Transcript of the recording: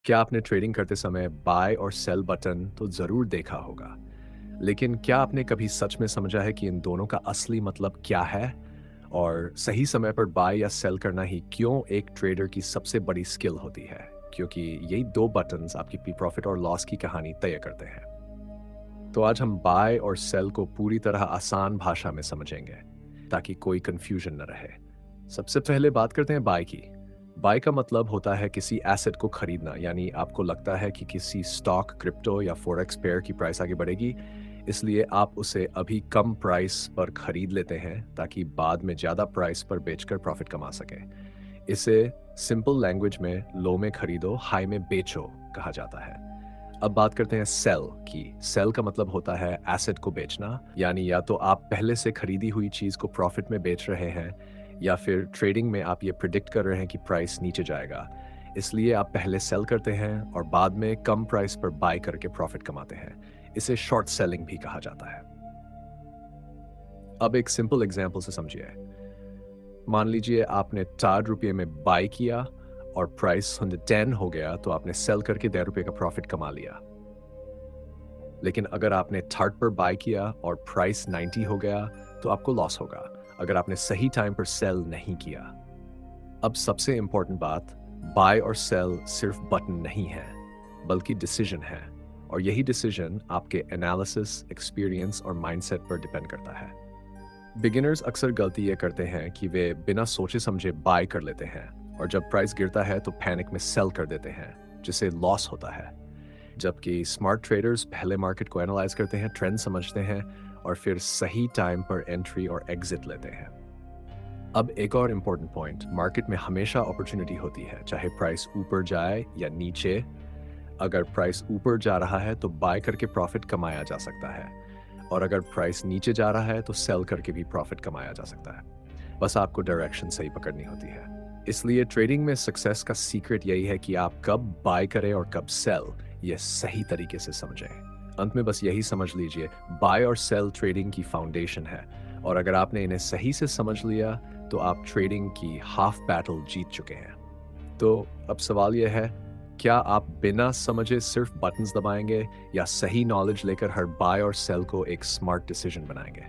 क्या आपने ट्रेडिंग करते समय बाय और सेल बटन तो ज़रूर देखा होगा, लेकिन क्या आपने कभी सच में समझा है कि इन दोनों का असली मतलब क्या है? और सही समय पर बाय या सेल करना ही क्यों एक ट्रेडर की सबसे बड़ी स्किल होती है? क्योंकि यही 2 बटन्स आपकी प्रॉफ़िट और लॉस की कहानी तय करते हैं। तो आज हम बाय और सेल को पूरी तरह आसान भाषा में समझेंगे, ताकि कोई कन्फ्यूजन न रहे। सबसे पहले बात करते हैं बाय की। बाय का मतलब होता है किसी एसेट को खरीदना, यानी आपको लगता है कि किसी स्टॉक, क्रिप्टो या फॉरेक्स पेयर की प्राइस आगे बढ़ेगी, इसलिए आप उसे अभी कम प्राइस पर खरीद लेते हैं ताकि बाद में ज़्यादा प्राइस पर बेचकर प्रॉफिट कमा सकें। इसे सिंपल लैंग्वेज में लो में खरीदो, हाई में बेचो कहा जाता है। अब बात करते हैं सेल की। सेल का मतलब होता है एसेट को बेचना, यानी या तो आप पहले से खरीदी हुई चीज को प्रॉफिट में बेच रहे हैं या फिर ट्रेडिंग में आप ये प्रिडिक्ट कर रहे हैं कि प्राइस नीचे जाएगा, इसलिए आप पहले सेल करते हैं और बाद में कम प्राइस पर बाय करके प्रॉफिट कमाते हैं। इसे शॉर्ट सेलिंग भी कहा जाता है। अब एक सिंपल एग्जांपल से समझिए। मान लीजिए आपने 4 रुपये में बाय किया और प्राइस 110 हो गया, तो आपने सेल करके 10 रुपये का प्रॉफिट कमा लिया। लेकिन अगर आपने थर्ड पर बाय किया और प्राइस 90 हो गया, तो आपको लॉस होगा अगर आपने सही टाइम पर सेल नहीं किया। अब सबसे इंपॉर्टेंट बात, बाय और सेल सिर्फ बटन नहीं है, बल्कि डिसीजन है। और यही डिसीजन आपके एनालिसिस, एक्सपीरियंस और माइंडसेट पर डिपेंड करता है। बिगिनर्स अक्सर गलती ये करते हैं कि वे बिना सोचे समझे बाय कर लेते हैं और जब प्राइस गिरता है तो पैनिक में सेल कर देते हैं, जिससे लॉस होता है। जबकि स्मार्ट ट्रेडर्स पहले मार्केट को एनालाइज करते हैं, ट्रेंड समझते हैं और फिर सही टाइम पर एंट्री और एग्जिट लेते हैं। अब एक और इम्पोर्टेंट पॉइंट, मार्केट में हमेशा अपॉर्चुनिटी होती है, चाहे प्राइस ऊपर जाए या नीचे। अगर प्राइस ऊपर जा रहा है तो बाय करके प्रॉफिट कमाया जा सकता है, और अगर प्राइस नीचे जा रहा है तो सेल करके भी प्रॉफिट कमाया जा सकता है। बस आपको डायरेक्शन सही पकड़नी होती है। इसलिए ट्रेडिंग में सक्सेस का सीक्रेट यही है कि आप कब बाय करें और कब सेल, ये सही तरीके से समझें। अंत में बस यही समझ लीजिए, बाय और सेल ट्रेडिंग की फाउंडेशन है, और अगर आपने इन्हें सही से समझ लिया तो आप ट्रेडिंग की हाफ बैटल जीत चुके हैं। तो अब सवाल यह है, क्या आप बिना समझे सिर्फ बटन्स दबाएंगे या सही नॉलेज लेकर हर बाय और सेल को एक स्मार्ट डिसीजन बनाएंगे?